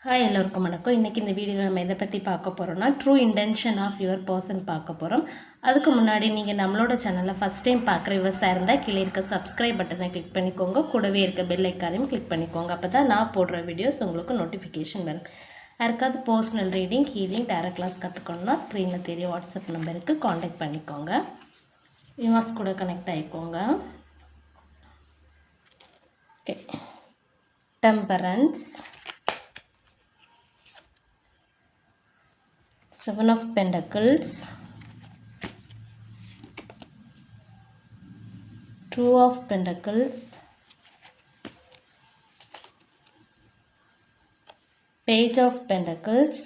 Hi எல்லோருக்கும் வணக்கம். இன்றைக்கி இந்த வீடியோவில் நம்ம எதை பற்றி பார்க்க போகிறோம்னா true intention of your person பார்க்க போகிறோம். அதுக்கு முன்னாடி நீங்கள் நம்மளோட சேனலை ஃபஸ்ட் டைம் பார்க்குற விவசாயம் இருந்தால் கீழே இருக்க சப்ஸ்கிரைப் பட்டனை கிளிக் பண்ணிக்கோங்க. கூடவே இருக்க பெல் ஐக்கானையும் கிளிக் பண்ணிக்கோங்க. அப்போ தான் நான் போடுற வீடியோஸ் உங்களுக்கு நோட்டிஃபிகேஷன் வரும். யாருக்காவது personal reading, healing, direct class கற்றுக்கணுன்னா ஸ்க்ரீனில் தெரிய வாட்ஸ்அப் நம்பருக்கு காண்டாக்ட் பண்ணிக்கோங்க. யூனிவர்ஸ் கூட கனெக்ட் ஆகிக்கோங்க. Okay, temperance, Seven of Pentacles, Two of Pentacles, Page of Pentacles,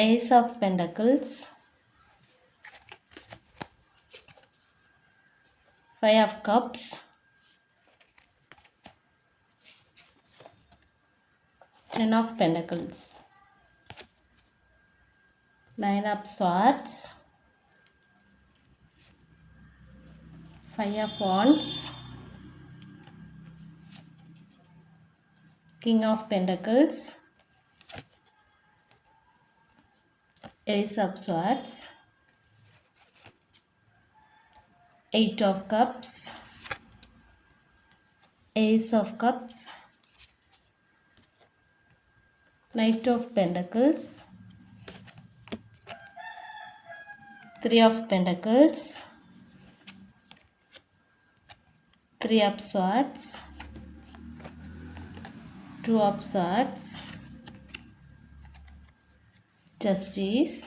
Ace of Pentacles, Five of Cups, Ten of Pentacles, Nine of Swords, Five of Wands, King of Pentacles, Ace of Swords, Eight of Cups, Ace of Cups, Knight of Pentacles, Three of Pentacles, Three of Swords, Two of Swords, Justice,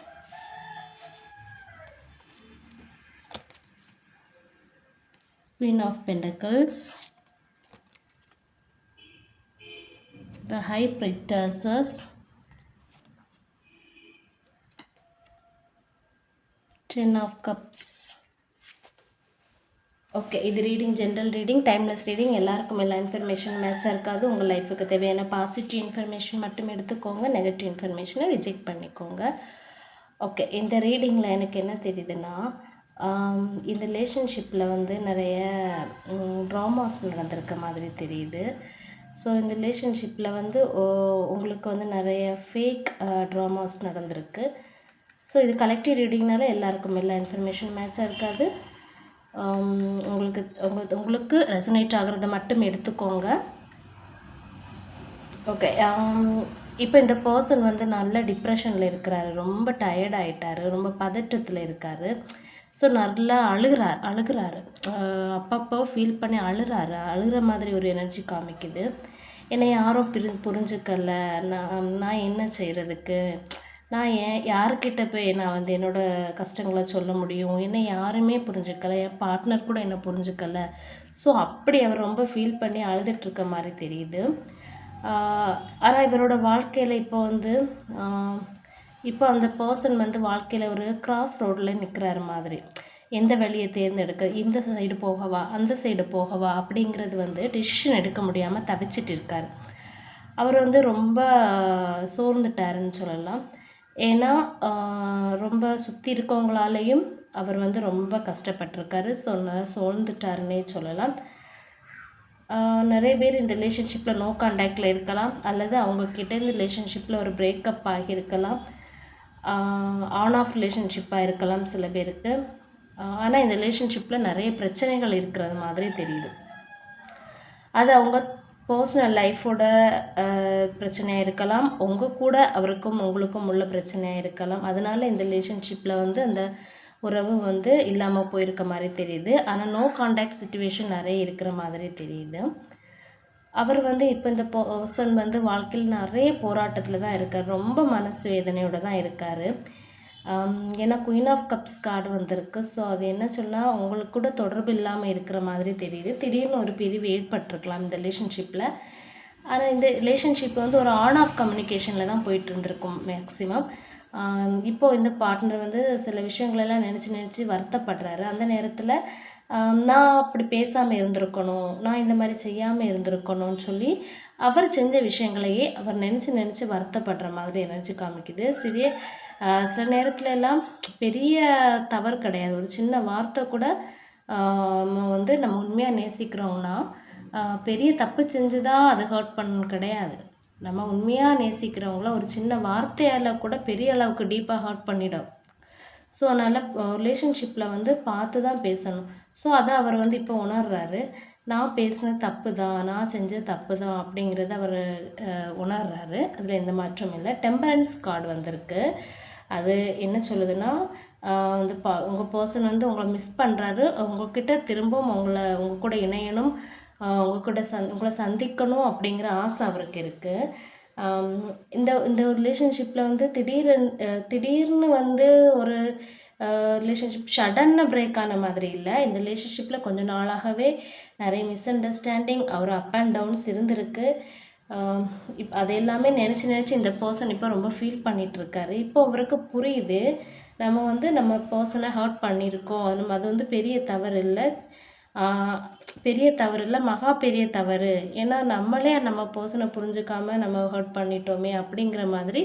Queen of Pentacles, the High Priestess, Ten of Cups. Okay, இது reading general reading, timeless reading. எல்லாருக்கும் எல்லா information மேட்சாக இருக்காது. உங்கள் லைஃபுக்கு தேவையான positive information மட்டும் எடுத்துக்கோங்க, நெகட்டிவ் இன்ஃபர்மேஷனை ரிஜெக்ட் பண்ணிக்கோங்க. ஓகே, இந்த ரீடிங்கில் எனக்கு என்ன தெரியுதுன்னா, இந்த ரிலேஷன்ஷிப்பில் வந்து நிறைய ட்ராமாஸ் நடந்திருக்க மாதிரி தெரியுது. ஸோ இந்த ரிலேஷன்ஷிப்பில் வந்து உங்களுக்கு வந்து நிறைய ஃபேக் ட்ராமாஸ் நடந்திருக்கு. ஸோ இது கலெக்டிவ் ரீடிங்னால எல்லாருக்கும் எல்லா இன்ஃபர்மேஷன் மேட்சாக இருக்காது. உங்களுக்கு ரெசனேட் ஆகிறத மட்டும் எடுத்துக்கோங்க. ஓகே, இப்போ இந்த பர்சன் வந்து நல்ல டிப்ரெஷனில் இருக்கிறாரு, ரொம்ப டயர்ட் ஆகிட்டாரு, ரொம்ப பதட்டத்தில் இருக்கார். ஸோ நல்லா அழுகிறாரு, அப்பப்போ ஃபீல் பண்ணி அழுகிற மாதிரி ஒரு எனர்ஜி காமிக்குது. என்னை யாரும் புரிஞ்சுக்கல, நான் என்ன செய்கிறதுக்கு, நான் யாருக்கிட்ட போய் நான் வந்து என்னோடய கஷ்டங்களை சொல்ல முடியும், என்னை யாருமே புரிஞ்சுக்கலை, என் பார்ட்னர் கூட என்னை புரிஞ்சுக்கலை. ஸோ அப்படி அவர் ரொம்ப ஃபீல் பண்ணி அழுதுட்ருக்க மாதிரி தெரியுது. ஆனால் இவரோட வாழ்க்கையில் இப்போ அந்த பர்சன் வந்து வாழ்க்கையில் ஒரு கிராஸ் ரோடில் நிற்கிறாரு மாதிரி. எந்த வழியை தேர்ந்தெடுக்க, இந்த சைடு போகவா அந்த சைடு போகவா அப்படிங்கிறது வந்து டிசிஷன் எடுக்க முடியாமல் தவிச்சிட்டு இருக்கார். அவர் வந்து ரொம்ப சோர்ந்துட்டாருன்னு சொல்லலாம். ஏன்னா ரொம்ப சுற்றி இருக்கவங்களாலேயும் அவர் வந்து ரொம்ப கஷ்டப்பட்டிருக்காரு. சோர்ந்துட்டாருன்னே சொல்லலாம். நிறைய பேர் இந்த ரிலேஷன்ஷிப்பில் நோ கான்டாக்டில் இருக்கலாம், அல்லது அவங்கக்கிட்ட இந்த ரிலேஷன்ஷிப்பில் ஒரு பிரேக்கப் ஆகியிருக்கலாம், ஆன் ஆஃப் ரிலேஷன்ஷிப்பாக இருக்கலாம் சில பேருக்கு. ஆனால் இந்த ரிலேஷன்ஷிப்பில் நிறைய பிரச்சனைகள் இருக்கிறது மாதிரி தெரியுது. அது அவங்க பர்சனல் லைஃபோட பிரச்சனையாக இருக்கலாம், உங்கள் கூட அவருக்கும் உங்களுக்கும் உள்ள பிரச்சனையாக இருக்கலாம். அதனால் இந்த ரிலேஷன்ஷிப்பில் வந்து அந்த உறவு வந்து இல்லாமல் போயிருக்க மாதிரி தெரியுது. ஆனால் நோ கான்டாக்ட் சிச்சுவேஷன் நிறைய இருக்கிற மாதிரி தெரியுது. அவர் வந்து இப்போ இந்த பர்சன் வந்து வாழ்க்கையில் நிறைய போராட்டத்தில் தான் இருக்கார், ரொம்ப மனசு வேதனையோடு தான் இருக்கார். ஏன்னா குயின் ஆஃப் கப்ஸ் கார்டு வந்திருக்கு. ஸோ அது என்ன சொன்னால் உங்களுக்கு கூட தொடர்பு இல்லாமல் இருக்கிற மாதிரி தெரியுது. திடீர்னு ஒரு பிரிவு ஏற்பட்டிருக்கலாம் இந்த ரிலேஷன்ஷிப்பில். ஆனால் இந்த ரிலேஷன்ஷிப் வந்து ஒரு ஆன் ஆஃப் கம்யூனிகேஷனில் தான் போயிட்டு இருந்திருக்கும் மேக்ஸிமம். இப்போது இந்த பார்ட்னர் வந்து சில விஷயங்களெல்லாம் நினச்சி வருத்தப்படுறாரு. அந்த நேரத்தில் நான் அப்படி பேசாமல் இருந்திருக்கணும், நான் இந்த மாதிரி செய்யாமல் இருந்திருக்கணும்னு சொல்லி அவர் செஞ்ச விஷயங்களையே அவர் நினச்சி வருத்தப்படுற மாதிரி எனர்ஜி காமிக்குது. சில நேரத்துல எல்லாம் பெரிய தவறு கிடையாது, ஒரு சின்ன வார்த்தை கூட வந்து நம்ம உண்மையாக நேசிக்கிறோம்னா பெரிய தப்பு செஞ்சு தான் அது ஹர்ட் பண்ணணும் கிடையாது. நம்ம உண்மையாக நேசிக்கிறவங்கள ஒரு சின்ன வார்த்தையால் கூட பெரிய அளவுக்கு டீப்பாக ஹர்ட் பண்ணிடும். ஸோ அதனால் ரிலேஷன்ஷிப்பில் வந்து பார்த்து தான் பேசணும். ஸோ அதை அவர் வந்து இப்போ உணர்றாரு. நான் பேசினது தப்பு தான், நான் செஞ்சது தப்பு தான் அப்படிங்கிறத அவர் உணர்றாரு. அதில் எந்த மாற்றமும் இல்லை. டெம்பரன்ஸ் கார்டு வந்திருக்கு. அது என்ன சொல்லுதுன்னா, வந்து உங்கள் பர்சன் வந்து உங்களை மிஸ் பண்ணுறாரு. உங்கள்கிட்ட திரும்பவும் உங்கள் கூட இணையணும், உங்கள் கூட உங்களை சந்திக்கணும் அப்படிங்கிற ஆசை அவருக்கு இருக்குது. இந்த இந்த ஒரு ரிலேஷன்ஷிப்பில் வந்து திடீர்னு வந்து ஒரு ரிலேஷன்ஷிப் சடன்னு பிரேக் ஆன மாதிரி இல்லை. இந்த ரிலேஷன்ஷிப்பில் கொஞ்சம் நாளாகவே நிறைய மிஸ் அண்டர்ஸ்டாண்டிங், அவர் அப் அண்ட் டவுன்ஸ் இருந்திருக்கு. அது எல்லாமே நினச்சி இந்த பர்சன் இப்போ ரொம்ப ஃபீல் பண்ணிகிட்ருக்காரு. இப்போ அவருக்கு புரியுது, நம்ம வந்து நம்ம பர்சனை ஹர்ட் பண்ணியிருக்கோம். அது வந்து பெரிய தவறு இல்லை, மகா பெரிய தவறு. ஏன்னா நம்மளே நம்ம பர்சனை புரிஞ்சுக்காம நம்ம ஹர்ட் பண்ணிட்டோமே அப்படிங்கிற மாதிரி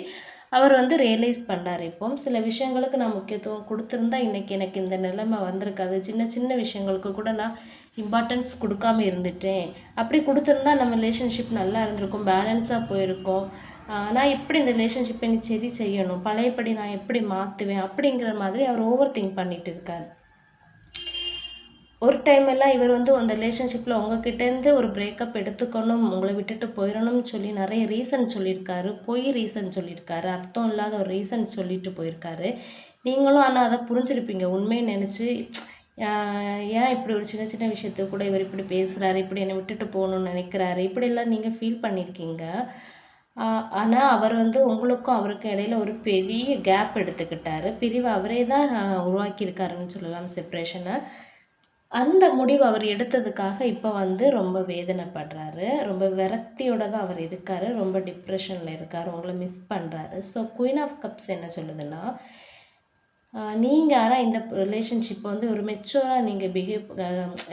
அவர் வந்து ரியலைஸ் பண்ணுறாரு. இப்போ சில விஷயங்களுக்கு நான் முக்கியத்துவம் கொடுத்துருந்தா இன்றைக்கி எனக்கு இந்த நிலைமை வந்திருக்காது. சின்ன சின்ன விஷயங்களுக்கு கூட நான் இம்பார்ட்டன்ஸ் கொடுக்காம இருந்துட்டேன். அப்படி கொடுத்துருந்தா நம்ம ரிலேஷன்ஷிப் நல்லா இருந்திருக்கும், பேலன்ஸாக போயிருக்கோம். நான் எப்படி இந்த ரிலேஷன்ஷிப்பை நீ சரி செய்யணும், பழையபடி நான் எப்படி மாற்றுவேன் அப்படிங்கிற மாதிரி அவர் ஓவர் திங்க் பண்ணிட்டு இருக்கார். ஒரு டைம் எல்லாம் இவர் வந்து அந்த ரிலேஷன்ஷிப்பில் உங்ககிட்டேருந்து ஒரு பிரேக்கப் எடுத்துக்கணும், உங்களை விட்டுட்டு போயிடணும்னு சொல்லி நிறைய ரீசன் சொல்லியிருக்காரு. ரீசன் சொல்லியிருக்காரு, அர்த்தம் இல்லாத ஒரு ரீசன் சொல்லிட்டு போயிருக்காரு. நீங்களும் ஆனால் அதை புரிஞ்சிருப்பீங்க. உண்மையை நினச்சி ஏன் இப்படி ஒரு சின்ன சின்ன விஷயத்துக்கு கூட இவர் இப்படி பேசுகிறாரு, இப்படி என்னை விட்டுட்டு போகணும்னு நினைக்கிறாரு, இப்படியெல்லாம் நீங்கள் ஃபீல் பண்ணியிருக்கீங்க. ஆனால் அவர் வந்து உங்களுக்கும் அவருக்கும் இடையில ஒரு பெரிய கேப் எடுத்துக்கிட்டாரு. பிரிவு அவரே தான் உருவாக்கியிருக்காருன்னு சொல்லலாம், செப்ரேஷனை. அந்த முடிவு அவர் எடுத்ததுக்காக இப்போ வந்து ரொம்ப வேதனைப்படுறாரு. ரொம்ப விரக்தியோடு தான் அவர் இருக்கார். ரொம்ப டிப்ரெஷனில் இருக்கார். உங்களை மிஸ் பண்ணுறாரு. ஸோ குயின் ஆஃப் கப்ஸ் என்ன சொல்லுதுன்னா, நீங்கள் ஆனால் இந்த ரிலேஷன்ஷிப்பை வந்து ஒரு மெச்சூராக நீங்கள்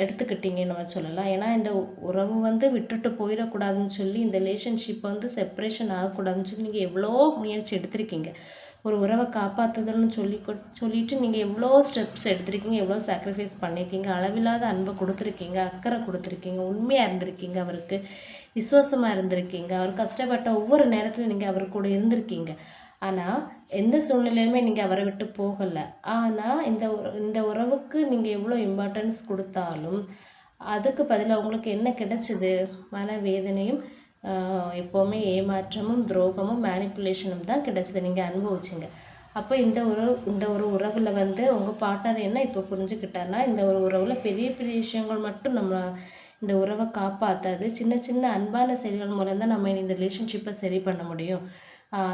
எடுத்துக்கிட்டீங்கன்னு நம்ம சொல்லலாம். ஏன்னா இந்த உறவு வந்து விட்டுட்டு போயிடக்கூடாதுன்னு சொல்லி, இந்த ரிலேஷன்ஷிப்பை வந்து செப்ரேஷன் ஆகக்கூடாதுன்னு சொல்லி நீங்கள் எவ்வளோ முயற்சி எடுத்திருக்கீங்க. ஒரு உறவை காப்பாற்றுதல்னு சொல்லிட்டு நீங்கள் எவ்வளோ ஸ்டெப்ஸ் எடுத்திருக்கீங்க, எவ்வளோ சாக்ரிஃபைஸ் பண்ணியிருக்கீங்க, அளவில்லாத அன்பை கொடுத்துருக்கீங்க, அக்கறை கொடுத்துருக்கீங்க, உண்மையாக இருந்திருக்கீங்க, அவருக்கு விசுவாசமாக இருந்திருக்கீங்க, அவர் கஷ்டப்பட்ட ஒவ்வொரு நேரத்திலும் நீங்கள் அவர் கூட இருந்திருக்கீங்க. ஆனால் எந்த சூழ்நிலையுமே நீங்கள் அவரை விட்டு போகலை. ஆனால் இந்த உறவுக்கு நீங்கள் எவ்வளோ இம்பார்ட்டன்ஸ் கொடுத்தாலும் அதுக்கு பதிலாக உங்களுக்கு என்ன கிடைச்சிது? மனவேதனையும், எப்போவுமே ஏமாற்றமும், துரோகமும், மேனிப்புலேஷனும் தான் கிடைச்சது. நீங்கள் அனுபவிச்சிங்க. அப்போ இந்த ஒரு உறவில் வந்து உங்கள் பார்ட்னர் என்ன இப்போ புரிஞ்சுக்கிட்டாருன்னா, இந்த ஒரு உறவில் பெரிய பெரிய விஷயங்கள் மட்டும் நம்ம இந்த உறவை காப்பாற்றாது. சின்ன சின்ன அன்பான செயல்கள் மூலம் தான் நம்ம இந்த ரிலேஷன்ஷிப்பை சரி பண்ண முடியும்.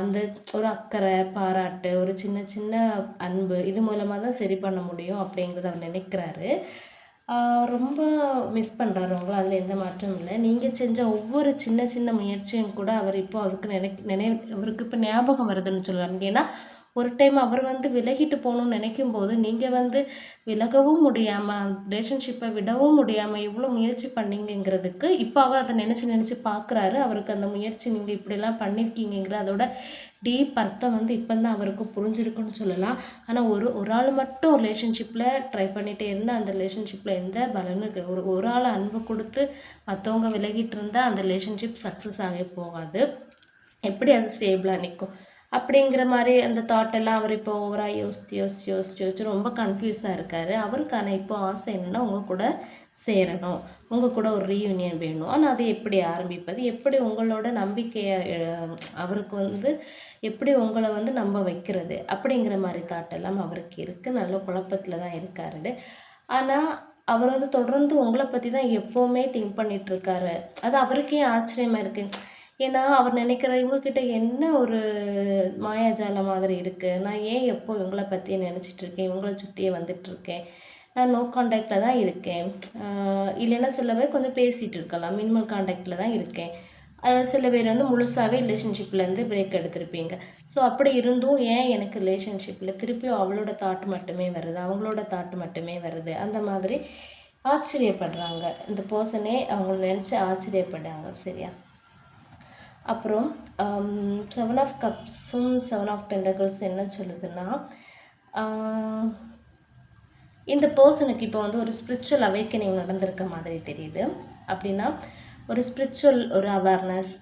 அந்த ஒரு அக்கறை, பாராட்டு, ஒரு சின்ன சின்ன அன்பு, இது மூலமாக தான் சரி பண்ண முடியும் அப்படிங்கிறத அவர் நினைக்கிறாரு. ரொம்ப மிஸ் பண்ணுறாரு உங்களை, அதில் எந்த மாற்றமும் இல்லை. நீங்கள் செஞ்ச ஒவ்வொரு சின்ன சின்ன முயற்சியும் கூட அவர் இப்போ அவருக்கு அவருக்கு இப்போ ஞாபகம் வருதுன்னு சொல்லலாம். ஏன்னா ஒரு டைம் அவர் வந்து விலகிட்டு போகணுன்னு நினைக்கும் போது நீங்கள் வந்து விலகவும் முடியாமல், ரிலேஷன்ஷிப்பை விடவும் முடியாமல் இவ்வளோ முயற்சி பண்ணீங்கிறதுக்கு இப்போ அவர் அதை நினச்சி பார்க்குறாரு. அவருக்கு அந்த முயற்சி நீங்கள் இப்படிலாம் பண்ணியிருக்கீங்கிற அதோட டீப் அர்த்தம் வந்து இப்போ தான் அவருக்கு புரிஞ்சிருக்குன்னு சொல்லலாம். ஆனால் ஒரு ஆள் மட்டும் ரிலேஷன்ஷிப்பில் ட்ரை பண்ணிகிட்டே இருந்தால் அந்த ரிலேஷன்ஷிப்பில் எந்த பலனும் ஒரு ஆள் அன்பு கொடுத்து மற்றவங்க விலகிட்டு இருந்தால் அந்த ரிலேஷன்ஷிப் சக்ஸஸ் ஆகி போகாது. எப்படி அது ஸ்டேபிளாக நிற்கும் அப்படிங்கிற மாதிரி அந்த தாட்டெல்லாம் அவர் இப்போ ஓவராக யோசிச்சு ரொம்ப கன்ஃபியூஸாக இருக்கார். அவருக்கான இப்போ ஆசை என்னென்னா, உங்கள் கூட சேரணும், உங்கள் கூட ஒரு ரீயூனியன் வேணும். ஆனால் அது எப்படி ஆரம்பிப்பது, எப்படி உங்களோட நம்பிக்கையை அவருக்கு வந்து எப்படி உங்களை வந்து நம்ப வைக்கிறது அப்படிங்கிற மாதிரி தாட்டெல்லாம் அவருக்கு இருக்குது. நல்ல குழப்பத்தில் தான் இருக்காரு. ஆனால் அவர் வந்து தொடர்ந்து உங்களை பற்றி தான் எப்போவுமே திங்க் பண்ணிகிட்ருக்காரு. அது அவருக்கே ஆச்சரியமாக இருக்குது. ஏன்னா அவர் நினைக்கிற இவங்கக்கிட்ட என்ன ஒரு மாயாஜாலம் மாதிரி இருக்குது, நான் ஏன் எப்போ இவங்கள பற்றியே நினச்சிட்ருக்கேன், இவங்கள சுற்றியே வந்துட்டுருக்கேன், நான் நோ காண்டாக்டில் தான் இருக்கேன், இல்லைன்னா சில பேர் கொஞ்சம் பேசிகிட்டு இருக்கலாம், மினிமல் காண்டாக்டில் தான் இருக்கேன், சில பேர் வந்து முழுசாகவே ரிலேஷன்ஷிப்லேருந்து பிரேக் எடுத்திருப்பீங்க. ஸோ அப்படி இருந்தும் ஏன் எனக்கு ரிலேஷன்ஷிப்பில் திருப்பியும் அவளோட தாட்டு மட்டுமே வருது, அவங்களோட தாட்டு மட்டுமே வருது, அந்த மாதிரி ஆச்சரியப்படுறாங்க. இந்த பர்சனே அவங்கள நினச்சி ஆச்சரியப்படுறாங்க. சரியா? அப்புறம் 7 ஆஃப் கப்ஸும் 7 ஆஃப் பென்டக்கிள்ஸும் என்ன சொல்லுதுன்னா, இந்த பர்சனுக்கு இப்போ வந்து ஒரு ஸ்பிரிச்சுவல் அவேக்கனிங் நடந்திருக்க மாதிரி தெரியுது. அப்படின்னா ஒரு ஸ்பிரிச்சுவல் ஒரு அவேர்னஸ்,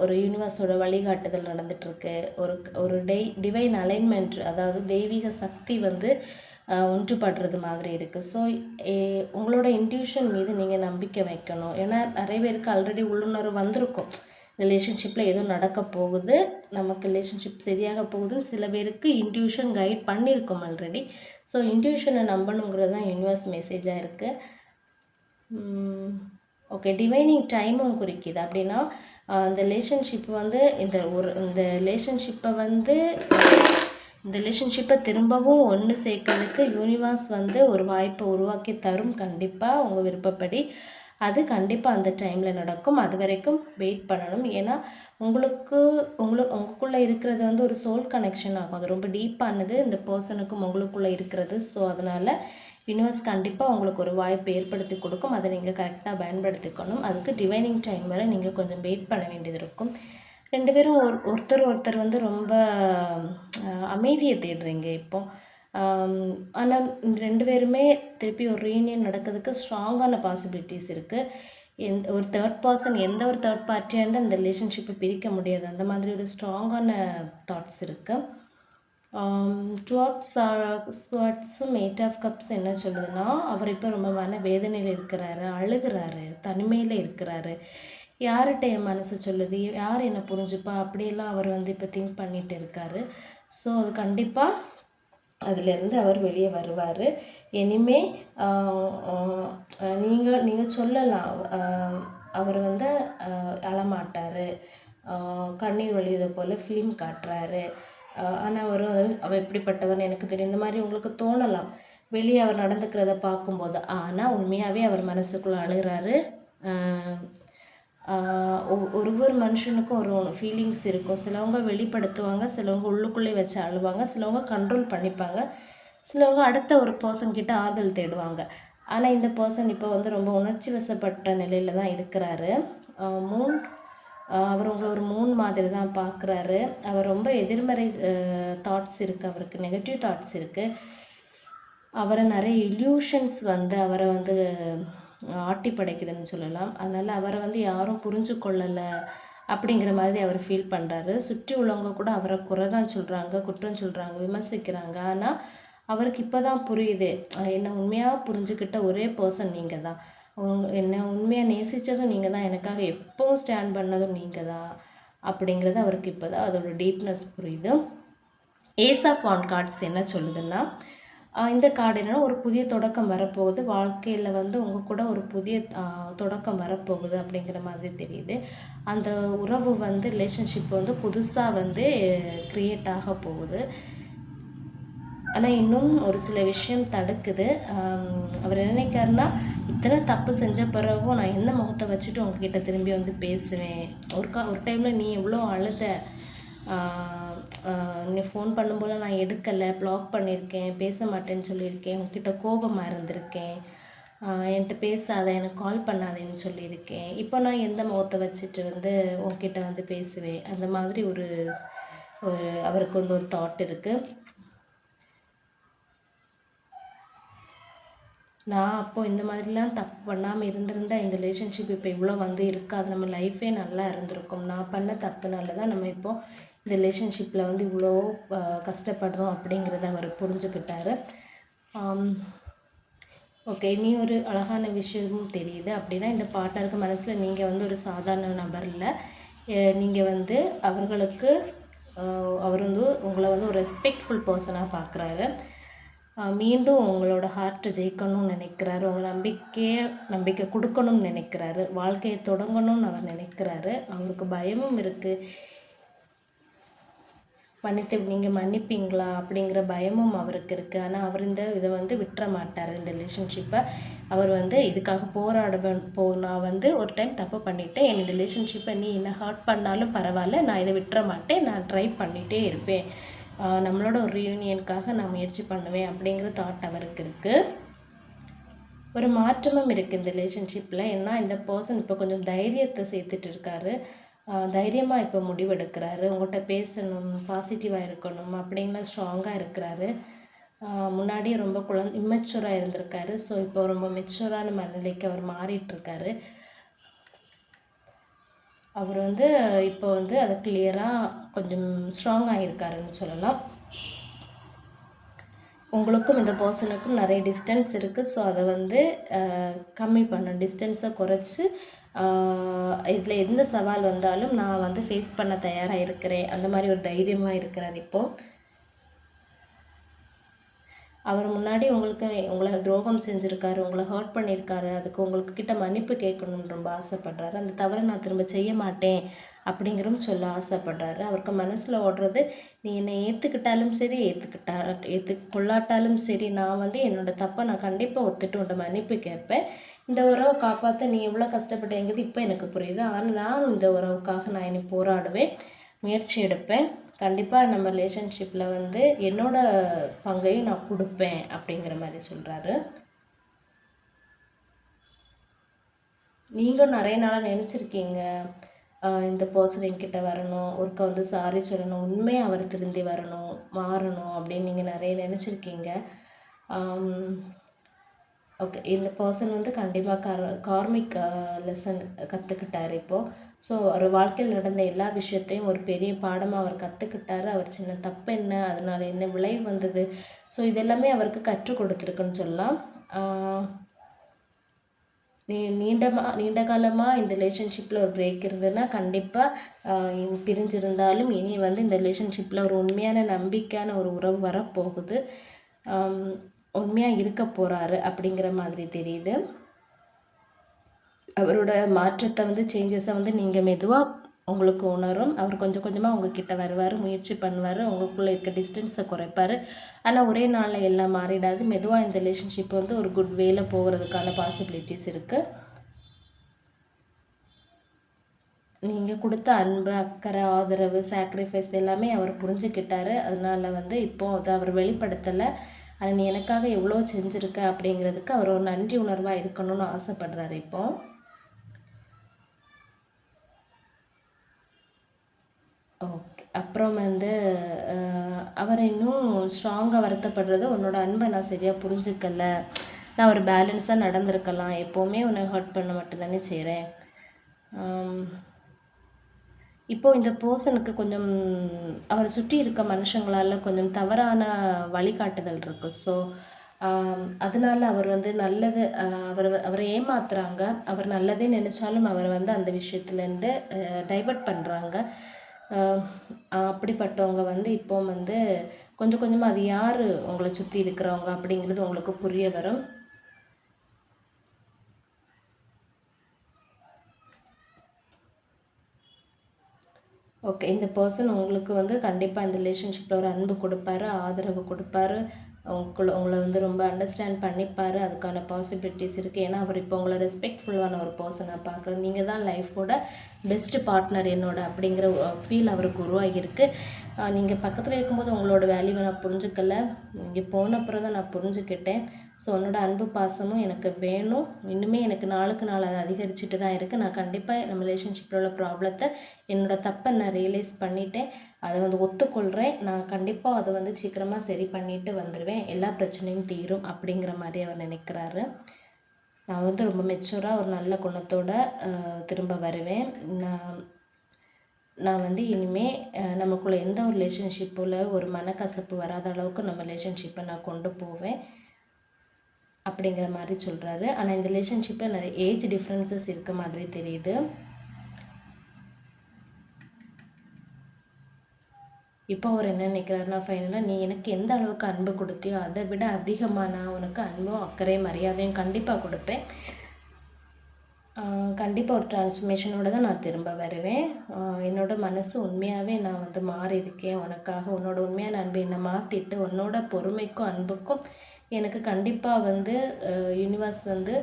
ஒரு யூனிவர்ஸோட வழிகாட்டுதல் நடந்துகிட்ருக்கு. ஒரு ஒரு டிவைன் அலைன்மெண்ட், அதாவது தெய்வீக சக்தி வந்து ஒன்றுபடுறது மாதிரி இருக்குது. ஸோ உங்களோட இன்ட்யூஷன் மீது நீங்கள் நம்பிக்கை வைக்கணும். ஏன்னா நிறைய பேருக்கு ஆல்ரெடி உள்ளுணர்வு வந்திருக்கும், ரிலேஷன்ஷிப்பில் ஏதோ நடக்க போகுது, நமக்கு ரிலேஷன்ஷிப் சரியாக போகுது. சில பேருக்கு இன்ட்யூஷன் கைட் பண்ணியிருக்கோம் ஆல்ரெடி. ஸோ இன்ட்யூஷனை நம்பணுங்கிறது தான் யூனிவர்ஸ் மெசேஜாக இருக்குது. ஓகே, டிவைனிங் டைமும் குறிக்குது. அப்படின்னா இந்த ரிலேஷன்ஷிப் வந்து இந்த ரிலேஷன்ஷிப்பை திரும்பவும் ஒன்று சேர்க்கறதுக்கு யூனிவர்ஸ் வந்து ஒரு வாய்ப்பை உருவாக்கி தரும். கண்டிப்பாக உங்கள் விருப்பப்படி அது கண்டிப்பாக அந்த டைமில் நடக்கும். அது வரைக்கும் வெயிட் பண்ணணும். ஏன்னா உங்களுக்குள்ளே இருக்கிறது வந்து ஒரு சோல் கனெக்ஷன் ஆகும். அது ரொம்ப டீப்பானது இந்த பர்சனுக்கும் உங்களுக்குள்ளே இருக்கிறது. ஸோ அதனால் யூனிவர்ஸ் கண்டிப்பாக உங்களுக்கு ஒரு வாய்ப்பு ஏற்படுத்தி கொடுக்கும். அதை நீங்கள் கரெக்டாக பயன்படுத்திக்கணும். அதுக்கு டிவைனிங் டைம் வரை நீங்கள் கொஞ்சம் வெயிட் பண்ண வேண்டியது இருக்கும். 2 பேரும் ஒருத்தர் வந்து ரொம்ப அமைதியை தேடுறீங்க இப்போ. ஆனால் 2 பேருமே திருப்பி ஒரு ரீயூனியன் நடக்கிறதுக்கு ஸ்ட்ராங்கான பாசிபிலிட்டிஸ் இருக்குது. ஒரு தேர்ட் பர்சன், எந்த ஒரு தேர்ட் பார்ட்டியாக இருந்தால் இந்த ரிலேஷன்ஷிப்பை பிரிக்க முடியாது. அந்த மாதிரி ஒரு ஸ்ட்ராங்கான தாட்ஸ் இருக்குது. 2 ஆஃப் ஸ்வார்ட்ஸும் 8 ஆஃப் கப்ஸ் என்ன சொல்லுதுன்னா, அவர் இப்போ ரொம்ப மன வேதனையில் இருக்கிறாரு, அழுகிறாரு, தனிமையில் இருக்கிறாரு. யார்கிட்ட என் மனசு சொல்லுது, யார் என்னை புரிஞ்சுப்பா, அப்படியெல்லாம் அவர் வந்து இப்போ திங்க் பண்ணிகிட்டு இருக்காரு. ஸோ அது கண்டிப்பாக அதிலேருந்து அவர் வெளியே வருவார். இனிமே நீங்கள் சொல்லலாம், அவர் வந்து அழமாட்டார், கண்ணீர் வழியதை போல் ஃபிலிம் காட்டுறாரு, ஆனால் அவர் எப்படிப்பட்டவர்னு எனக்கு தெரியும், இந்த மாதிரி உங்களுக்கு தோணலாம் வெளியே அவர் நடந்துக்கிறத பார்க்கும்போது. ஆனால் உண்மையாகவே அவர் மனசுக்குள்ளே அழுகிறாரு. ஒவ்வொரு மனுஷனுக்கும் ஒரு ஃபீலிங்ஸ் இருக்கும். சிலவங்க வெளிப்படுத்துவாங்க, சிலவங்க உள்ளுக்குள்ளே வச்சு அழுவாங்க, சிலவங்க கண்ட்ரோல் பண்ணிப்பாங்க, சிலவங்க அடுத்த ஒரு பர்சன்கிட்ட ஆறுதல் தேடுவாங்க. ஆனால் இந்த பர்சன் இப்போ வந்து ரொம்ப உணர்ச்சி வசப்பட்ட நிலையில் தான் இருக்கிறாரு. அவர் உங்களை ஒரு மாதிரி தான் பார்க்குறாரு. அவர் ரொம்ப எதிர்மறை தாட்ஸ் இருக்குது, அவருக்கு நெகட்டிவ் தாட்ஸ் இருக்குது. அவரை நிறைய இல்யூஷன்ஸ் வந்து அவரை வந்து ஆட்டி படைக்குதுன்னு சொல்லலாம். அதனால் அவரை வந்து யாரும் புரிஞ்சு கொள்ளலை அப்படிங்கிற மாதிரி அவர் ஃபீல் பண்ணுறாரு. சுற்றி உள்ளவங்க கூட அவரை குறை தான் சொல்கிறாங்க, குற்றம் சொல்கிறாங்க, விமர்சிக்கிறாங்க. ஆனால் அவருக்கு இப்போ தான் புரியுது, என்னை உண்மையாக புரிஞ்சுக்கிட்ட ஒரே பர்சன் நீங்கள் தான், என்னை உண்மையாக நேசித்ததும் நீங்கள் தான், எனக்காக எப்போவும் ஸ்டாண்ட் பண்ணதும் நீங்கள் தான் அப்படிங்கிறது அவருக்கு இப்போ தான் அதோட டீப்னஸ் புரியுது. ஏஸ் ஆஃப் வாண்ட் கார்ட்ஸ் என்ன சொல்லுதுன்னா, இந்த கார்டு என்னென்னா ஒரு புதிய தொடக்கம் வரப்போகுது, வாழ்க்கையில் வந்து உங்கள் கூட ஒரு புதிய தொடக்கம் வரப்போகுது அப்படிங்கிற மாதிரி தெரியுது. அந்த உறவு வந்து ரிலேஷன்ஷிப் வந்து புதுசாக வந்து க்ரியேட் ஆக போகுது. ஆனால் இன்னும் ஒரு சில விஷயம் தடுக்குது. அவர் என்ன நினைக்காருன்னா, இத்தனை தப்பு செஞ்ச பிறகும் நான் என்ன முகத்தை வச்சுட்டு உங்ககிட்ட திரும்பி வந்து பேசுவேன், ஒரு டைமில் நீ எவ்வளோ அழுத, நீ ஃபோன் பண்ணும்போது நான் எடுக்கலை, பிளாக் பண்ணியிருக்கேன், பேச மாட்டேன்னு சொல்லியிருக்கேன், உங்ககிட்ட கோபமாக இருந்திருக்கேன், என்கிட்ட பேசாத, எனக்கு கால் பண்ணாதேன்னு சொல்லியிருக்கேன், இப்போ நான் எந்த முகத்தை வச்சுட்டு வந்து உங்ககிட்ட வந்து பேசுவேன், அந்த மாதிரி ஒரு அவருக்கு வந்து ஒரு தாட் இருக்குது. நான் அப்போது இந்த மாதிரிலாம் தப்பு பண்ணாமல் இருந்திருந்தால் இந்த ரிலேஷன்ஷிப் இப்போ இவ்வளோ வந்து இருக்காது, நம்ம லைஃபே நல்லா இருந்திருக்கும். நான் பண்ண தப்புனால தான் நம்ம இப்போது இந்த ரிலேஷன்ஷிப்பில் வந்து இவ்வளோ கஷ்டப்படுறோம் அப்படிங்கிறத அவர் புரிஞ்சுக்கிட்டாரு. ஓகே, இனி ஒரு அழகான விஷயமும் தெரியுது. அப்படின்னா இந்த பார்ட்னருக்கு மனசில் நீங்கள் வந்து ஒரு சாதாரண நபர் இல்லை, நீங்கள் வந்து அவர்களுக்கு அவர் வந்து உங்களை வந்து ஒரு ரெஸ்பெக்ட்ஃபுல் பர்சனாக பார்க்குறாரு. மீண்டும் உங்களோட ஹார்ட்டை ஜெயிக்கணும்னு நினைக்கிறாரு, உங்கள் நம்பிக்கை கொடுக்கணும்னு நினைக்கிறாரு, வாழ்க்கையை தொடங்கணும்னு அவர் நினைக்கிறாரு. அவருக்கு பயமும் இருக்குது, நீங்கள் மன்னிப்பீங்களா அப்படிங்கிற பயமும் அவருக்கு இருக்குது. ஆனால் அவர் இதை வந்து விட்டுற மாட்டார். இந்த ரிலேஷன்ஷிப்பை அவர் வந்து இதுக்காக நான் வந்து ஒரு டைம் தப்பு பண்ணிவிட்டேன், இந்த ரிலேஷன்ஷிப்பை நீ என்ன ஹர்ட் பண்ணாலும் பரவாயில்ல, நான் இதை விட்டுற மாட்டேன், நான் ட்ரை பண்ணிகிட்டே இருப்பேன், நம்மளோட ஒரு ரியூனியனுக்காக நான் முயற்சி பண்ணுவேன் அப்படிங்கிற தாட் அவருக்கு இருக்குது. ஒரு மாற்றமும் இருக்குது இந்த ரிலேஷன்ஷிப்பில். ஏன்னா இந்த பர்சன் இப்போ கொஞ்சம் தைரியத்தை சேர்த்துட்டு இருக்காரு, தைரியமாக இப்போ முடிவெடுக்கிறாரு, உங்கள்கிட்ட பேசணும், பாசிட்டிவாக இருக்கணும் அப்படின்லாம் ஸ்ட்ராங்காக இருக்கிறாரு. முன்னாடியே ரொம்ப இம்மெச்சூராக இருந்திருக்காரு. ஸோ இப்போ ரொம்ப மெச்சூரான மனநிலைக்கு அவர் மாறிட்டுருக்காரு. அவர் வந்து இப்போ வந்து அதை கிளியராக கொஞ்சம் ஸ்ட்ராங் ஆகியிருக்காருன்னு சொல்லலாம். உங்களுக்கும் இந்த பர்சனுக்கும் நிறைய டிஸ்டன்ஸ் இருக்குது. ஸோ அதை வந்து கம்மி பண்ண டிஸ்டன்ஸை குறைச்சி இதில் எந்த சவால் வந்தாலும் நான் வந்து ஃபேஸ் பண்ண தயாராக இருக்கிறேன், அந்த மாதிரி ஒரு தைரியமாக இருக்கிறார் இப்போது. அவர் முன்னாடி உங்களை துரோகம் செஞ்சுருக்காரு, உங்களை ஹர்ட் பண்ணியிருக்காரு, அதுக்கு உங்களுக்கு கிட்ட மன்னிப்பு கேட்கணுன்னு ரொம்ப ஆசைப்படுறாரு. அந்த தவிர நான் திரும்ப செய்ய மாட்டேன் அப்படிங்கிறதும் சொல்ல ஆசைப்படுறாரு. அவருக்கு மனசில் ஓடுறது, நீ என்னை ஏற்றுக்கிட்டாலும் சரி ஏற்றுக்கொள்ளாட்டாலும் சரி, நான் வந்து என்னோடய தப்பை நான் கண்டிப்பாக ஒத்துட்டு உன்ட்ட மன்னிப்பு கேட்பேன். இந்த உறவை காப்பாற்ற நீ எவ்வளோ கஷ்டப்பட்டேங்கிறது இப்போ எனக்கு புரியுது. ஆனால் நான் இந்த உறவுக்காக நான் இனி போராடுவேன், முயற்சி எடுப்பேன். கண்டிப்பாக நம்ம ரிலேஷன்ஷிப்பில் வந்து என்னோடய பங்கையும் நான் கொடுப்பேன் அப்படிங்கிற மாதிரி சொல்கிறாரு. நீங்கள் நிறைய நாளாக நினச்சிருக்கீங்க, இந்த பர்சன் என்கிட்ட வரணும், ஒருக்க வந்து சாரி சொல்லணும், உண்மையாக அவர் திருந்தி வரணும், மாறணும் அப்படின்னு நீங்கள் நிறைய நினச்சிருக்கீங்க. ஓகே, இந்த பர்சன் வந்து கண்டிப்பாக கார்மிக் லெசன் கற்றுக்கிட்டார் இப்போது. ஸோ அவர் வாழ்க்கையில் நடந்த எல்லா விஷயத்தையும் ஒரு பெரிய பாடமாக அவர் கற்றுக்கிட்டாரு. அவர் சின்ன தப்பு என்ன, அதனால் என்ன விளைவு வந்தது, ஸோ இதெல்லாமே அவருக்கு கற்றுக் கொடுத்துருக்குன்னு சொல்லலாம். நீண்ட காலமாக இந்த ரிலேஷன்ஷிப்பில் ஒரு பிரேக் இருந்ததுன்னா கண்டிப்பாக பிரிஞ்சிருந்தாலும் இனி வந்து இந்த ரிலேஷன்ஷிப்பில் ஒரு உண்மையான நம்பிக்கையான ஒரு உறவு வரப்போகுது. உண்மையாக இருக்க போகிறாரு அப்படிங்கிற மாதிரி தெரியுது. அவரோட மாற்றத்தை வந்து சேஞ்சஸை வந்து நீங்கள் மெதுவாக உங்களுக்கு உணரும். அவர் கொஞ்சம் கொஞ்சமாக உங்ககிட்ட வருவார், முயற்சி பண்ணுவார், உங்களுக்குள்ளே இருக்க டிஸ்டன்ஸை குறைப்பார். ஆனால் ஒரே நாளில் எல்லாம் மாறிடாது. மெதுவாக இந்த ரிலேஷன்ஷிப் வந்து ஒரு குட் வேல போகிறதுக்கான பாசிபிலிட்டிஸ் இருக்குது. நீங்கள் கொடுத்த அன்பு, அக்கறை, ஆதரவு, சாக்ரிஃபைஸ் எல்லாமே அவர் புரிஞ்சுக்கிட்டாரு. அதனால் வந்து இப்போது அதை அவர் வெளிப்படுத்தலை. ஆனால் நீ எனக்காக எவ்வளோ செஞ்சுருக்க அப்படிங்கிறதுக்கு அவர் ஒரு நன்றி உணர்வாக இருக்கணும்னு ஆசைப்படுறாரு இப்போது. ஓகே, அப்புறம் வந்து அவர் இன்னும் ஸ்ட்ராங்காக வருத்தப்படுறது, உன்னோட அன்பை நான் சரியாக புரிஞ்சுக்கல, நான் ஒரு பேலன்ஸாக நடந்திருக்கலாம், எப்போவுமே உன்னை ஹர்ட் பண்ண மட்டும்தானே செய்கிறேன். இப்போது இந்த பர்சனுக்கு கொஞ்சம் அவரை சுற்றி இருக்க மனுஷங்களால் கொஞ்சம் தவறான வழிகாட்டுதல் இருக்குது. ஸோ அதனால் அவர் வந்து நல்லது அவரை ஏமாத்துறாங்க. அவர் நல்லதே நினச்சாலும் அவர் வந்து அந்த விஷயத்துலேருந்து டைவர்ட் பண்ணுறாங்க. அப்படிப்பட்டவங்க வந்து இப்போ வந்து கொஞ்சம் கொஞ்சமாக அது யார் உங்களை சுற்றி இருக்கிறவங்க அப்படிங்கிறது உங்களுக்கு புரிய வரும். ஓகே, இந்த பர்சன் உங்களுக்கு வந்து கண்டிப்பாக இந்த ரிலேஷன்ஷிப்பில் ஒரு அன்பு கொடுப்பாரு, ஆதரவு கொடுப்பாரு, உங்களை வந்து ரொம்ப அண்டர்ஸ்டாண்ட் பண்ணிப்பார். அதுக்கான பாசிபிலிட்டிஸ் இருக்குது. ஏன்னா அவர் இப்போ உங்களை ரெஸ்பெக்ட்ஃபுல்லான ஒரு பர்சனாக பார்க்குறேன். நீங்கள் தான் லைஃபோட பெஸ்ட்டு பார்ட்னர் என்னோட அப்படிங்கிற ஃபீல் அவருக்கு உருவாகியிருக்கு. நீங்கள் பக்கத்தில் இருக்கும்போது உங்களோட வேல்யூவை நான் புரிஞ்சுக்கல, இங்கே போன அப்புறம் தான் நான் புரிஞ்சுக்கிட்டேன். ஸோ உன்னோட அன்பு பாசமும் எனக்கு வேணும். இன்னுமே எனக்கு நாளுக்கு நாள் அது அதிகரிச்சுட்டு தான் இருக்குது. நான் கண்டிப்பாக நம்ம ரிலேஷன்ஷிப்பில் உள்ள ப்ராப்ளத்தை, என்னோடய தப்பை நான் ரியலைஸ் பண்ணிட்டேன். அதை வந்து ஒத்துக்கொள்கிறேன். நான் கண்டிப்பாக அதை வந்து சீக்கிரமாக சரி பண்ணிவிட்டு வந்துடுவேன், எல்லா பிரச்சனையும் தீரும் அப்படிங்கிற மாதிரி அவர் நினைக்கிறாரு. நான் வந்து ரொம்ப மெச்சூராக ஒரு நல்ல குணத்தோடு திரும்ப வருவேன். நான் வந்து இனிமேல் நமக்குள்ளே எந்த ஒரு ரிலேஷன்ஷிப்பில் ஒரு மனக்கசப்பு வராத அளவுக்கு நம்ம ரிலேஷன்ஷிப்பை நான் கொண்டு போவேன் அப்படிங்கிற மாதிரி சொல்கிறாரு. ஆனால் இந்த ரிலேஷன்ஷிப்பில் நிறைய ஏஜ் டிஃப்ரென்சஸ் இருக்க மாதிரி தெரியுது. இப்போ அவர் என்ன நினைக்கிறாருன்னா, ஃபைனலாக நீ எனக்கு எந்த அளவுக்கு அன்பு கொடுத்தியோ அதை விட அதிகமாக நான் உனக்கு அன்பும் அக்கறையும் மரியாதையும் கண்டிப்பாக கொடுப்பேன். கண்டிப்பாக ஒரு டிரான்ஸ்ஃபர்மேஷனோடு தான் நான் திரும்ப வருவேன். என்னோடய மனசு உண்மையாகவே நான் வந்து மாறியிருக்கேன் உனக்காக. உன்னோட உண்மையான அன்பு என்னை மாற்றிட்டு உன்னோட பொறுமைக்கும் அன்புக்கும் எனக்கு கண்டிப்பாக வந்து யூனிவர்ஸ் வந்து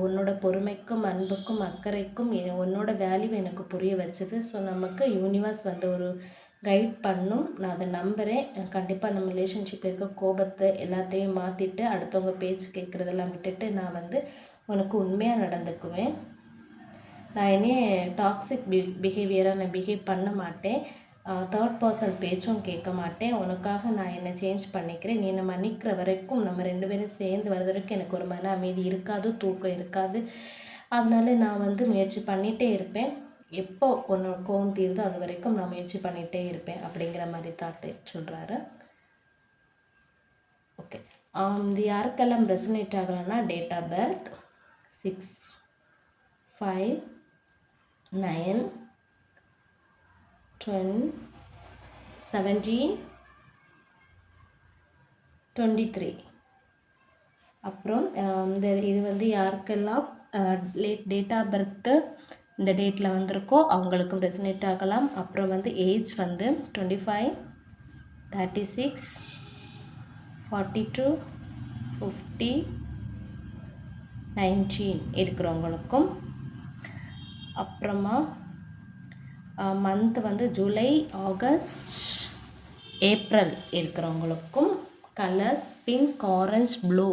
உன்னோட பொறுமைக்கும் அன்புக்கும் அக்கறைக்கும் உன்னோட வேல்யூ எனக்கு புரிய வச்சுது. ஸோ நமக்கு யூனிவர்ஸ் வந்து ஒரு கைட் பண்ணும். நான் அதை நம்புகிறேன். கண்டிப்பாக நம்ம ரிலேஷன்ஷிப்பில் இருக்க கோபத்தை எல்லாத்தையும் மாற்றிட்டு அடுத்தவங்க பேச்சு கேட்குறதெல்லாம் விட்டுட்டு நான் வந்து உனக்கு உண்மையாக நடந்துக்குவேன். நான் இனி டாக்ஸிக் பிஹேவியராக நான் பிஹேவ் பண்ண மாட்டேன். தேர்ட் பர்சன் பேச்சும் கேட்க மாட்டேன். உனக்காக நான் என்னை சேஞ்ச் பண்ணிக்கிறேன். நீ என்னை மன்னிக்கிற வரைக்கும், நம்ம 2 பேரும் சேர்ந்து வர வரைக்கும் எனக்கு ஒரு மன அமைதி இருக்காது, தூக்கம் இருக்காது. அதனால நான் வந்து முயற்சி பண்ணிகிட்டே இருப்பேன். எப்போ உன்னோட கோவம் தீருதோ அது வரைக்கும் நான் முயற்சி பண்ணிகிட்டே இருப்பேன் அப்படிங்கிற மாதிரி தாட்டு சொல்கிறாரு. ஓகே, இது யாருக்கெல்லாம் ரெசனேட் ஆகலைன்னா டேட் ஆஃப் பர்த் 6/5/9/17/23. அப்புறம் இது வந்து யாருக்கெல்லாம் டேட் ஆஃப் பர்த்து இந்த டேட்டில் வந்திருக்கோ அவங்களுக்கும் ரெசனேட் ஆகலாம். அப்புறம் வந்து ஏஜ் வந்து 25, 36, 42, 50, 19 இருக்கிறவங்களுக்கும். அப்புறமா மந்த் வந்து ஜூலை, ஆகஸ்ட், ஏப்ரல் இருக்கிறவங்களுக்கும். Colours pink, orange, blue.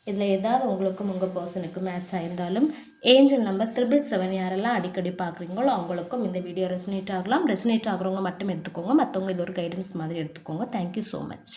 இதில் ஏதாவது உங்களுக்கும் உங்கள் பர்சனுக்கு மேட்ச் ஆகிருந்தாலும் ஏஞ்சல் நம்பர் 777 யாரெல்லாம் அடிக்கடி பார்க்குறீங்களோ அவங்களுக்கும் இந்த வீடியோ ரெசனேட் ஆகலாம். ரெசனேட் ஆகிறவங்க மட்டும் எடுத்துக்கோங்க, மற்றவங்க இது ஒரு கைடன்ஸ் மாதிரி எடுத்துக்கோங்க. Thank you so much.